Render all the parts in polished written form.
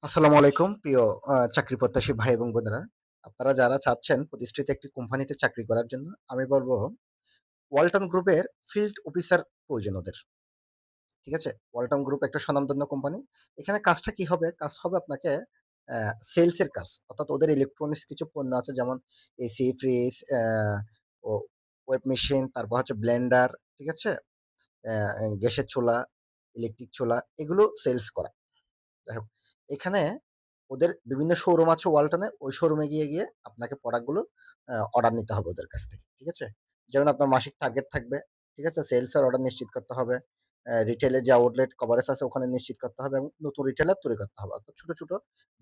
আসসালামু আলাইকুম প্রিয় চাকরি প্রত্যাশী ভাই এবং বোনেরা। আপনারা যারা চাচ্ছেন প্রতিষ্ঠিত একটি কোম্পানিতে চাকরি করার জন্য, আমি বলব ওয়ালটন গ্রুপের ফিল্ড অফিসার প্রয়োজন ওদের। ঠিক আছে? ওয়ালটন গ্রুপ একটা স্বনামধন্য কোম্পানি। এখানে কাজটা কি হবে? কাজ হবে আপনাকে সেলস এর কাজ। অর্থাৎ ওদের ইলেকট্রনিক্স কিছু পণ্য আছে যেমন এসি, ফ্রিজ, ও ওয়েব মেশিন, তারপর হচ্ছে ব্লেন্ডার, ঠিক আছে? গ্যাসের চুলা, ইলেকট্রিক চুলা এগুলো সেলস করা। যাই হোক, এখানে ওদের বিভিন্ন শোরুম আছে ওয়ালটনে। ওই শোরুমে গিয়ে আপনাকে প্রোডাক্টগুলো অর্ডার নিতে হবে ওদের কাছ থেকে। ঠিক আছে? যেমন আপনার মাসিক টার্গেট থাকবে। ঠিক আছে? সেলস এর অর্ডার নিশ্চিত করতে হবে। রিটেইলে যে আউটলেট কভারেজ আছে ওখানে নিশ্চিত করতে হবে এবং নতুন রিটেইলার তৈরি করতে হবে। অর্থাৎ ছোট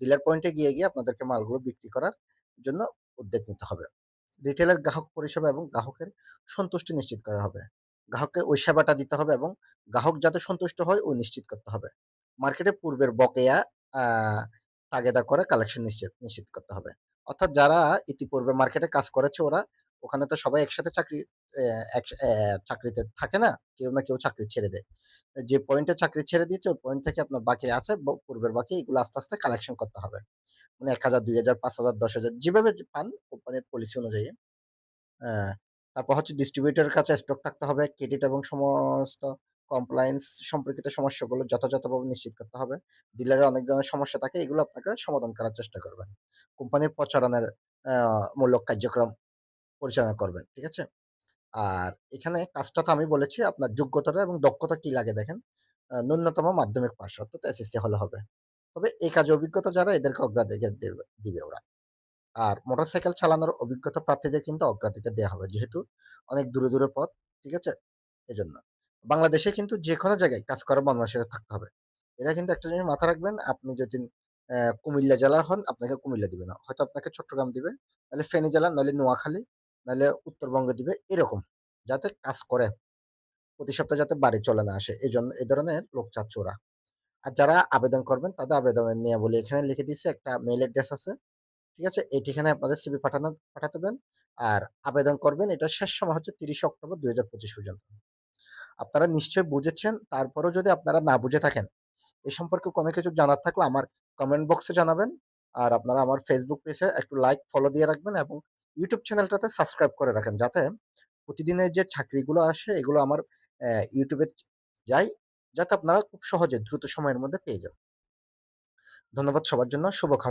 ডিলার পয়েন্টে গিয়ে আপনাদেরকে মালগুলো বিক্রি করার জন্য উদ্যোগ নিতে হবে। রিটেইলের গ্রাহক পরিষেবা এবং গ্রাহকের সন্তুষ্টি নিশ্চিত করা হবে। গ্রাহককে ওই সেবাটা দিতে হবে এবং গ্রাহক যাতে সন্তুষ্ট হয় ও নিশ্চিত করতে হবে। মার্কেটে পূর্বের বকেয়া আ তাগেদা করে কালেকশন নিশ্চিত করতে হবে। অর্থাৎ যারা ইতিপূর্বে মার্কেটে কাজ করেছে ওরা, ওখানে তো সবাই একসাথে চাকরিতে থাকে না। কেউ না কেউ চাকরি ছেড়ে দেয়। যে পয়েন্টে চাকরি ছেড়ে দিয়েছে ওই পয়েন্ট থেকে আপনার বাকি আছে পূর্বের বাকি এগুলো আস্তে কালেকশন করতে হবে। মানে ১,০০০, ২,০০০, ৫,০০০, ১০,০০০ যেভাবে পান কোম্পানির পলিসি অনুযায়ী। হ্যাঁ, তারপর হচ্ছে ডিস্ট্রিবিউটরের কাছে স্টক থাকতে হবে। ক্রেডিট এবং সমস্ত কমপ্লায়েন্স সম্পর্কিত সমস্যাগুলো যথাযথভাবে নিশ্চিত করতে হবে। ডিলারের অনেক ধরনের সমস্যা থাকে, এগুলো আপনাকে সমাধান করার চেষ্টা করবেন। কোম্পানির প্রচারণার আ মূলক কার্যক্রম পরিচালনা করবেন। ঠিক আছে? আর এখানে কাজটা তো আমি বলেছি, আপনার যোগ্যতাটা এবং দক্ষতা কি লাগে দেখেন। ন্যূনতম মাধ্যমিক পাস অর্থাৎ এসএসসি হলে হবে। তবে এই কাজে অভিজ্ঞতা যারা এদেরকে অগ্রাধিকার দিবে ওরা। আর মোটরসাইকেল চালানোর অভিজ্ঞতা প্রার্থীদের কিন্তু অগ্রাধিকার দেয়া হবে। যেহেতু অনেক দূরে পথ, ঠিক আছে? এজন্য। বাংলাদেশে কিন্তু যেকোনো জায়গায় কাজ করার মানসিকতা থাকতে হবে। এরা কিন্তু একটা জিনিস মাথায় রাখবেন, আপনি যদি কুমিল্লা জেলার হন, আপনাকে কুমিল্লা দিবে না। হয়তো আপনাকে চট্টগ্রাম দিবে, নাহলে ফেনী জেলা, নইলে নোয়াখালী, নাহলে উত্তরবঙ্গ দিবে, এরকম। যাতে কাজ করে, প্রতি সপ্তাহে যাতে বাড়ি চলে না আসে। এজন্য এ ধরনের লোক চাচ্ছে ওরা। আর যারা আবেদন করবেন তাদের আবেদনের নিয়মাবলী এখানে লিখে দিয়েছি। একটা মেইল অ্যাড্রেস আছে। ঠিক আছে? এই ঠিকানায় আপনাদের সিভি পাঠাতে হবে। আর আবেদন করবেন, এটার শেষ সময় হচ্ছে ৩০ অক্টোবর ২০২৫ পর্যন্ত। আপনারা নিশ্চয়ই বুঝেছেন। তারপরেও যদি আপনারা না বুঝে থাকেন, এ সম্পর্কে কোনো কিছু জানার থাকলে আমার কমেন্ট বক্সে জানাবেন। আর আপনারা আমার ফেসবুক পেজে একটু লাইক, ফলো দিয়ে রাখবেন এবং ইউটিউব চ্যানেলটাতে সাবস্ক্রাইব করে রাখেন। যাতে প্রতিদিনের যে চাকরিগুলো আসে এগুলো আমার ইউটিউবে যায়। যাতে আপনারা খুব সহজে দ্রুত সময়ের মধ্যে পেয়ে যান। ধন্যবাদ সবার জন্য। শুভকামনা।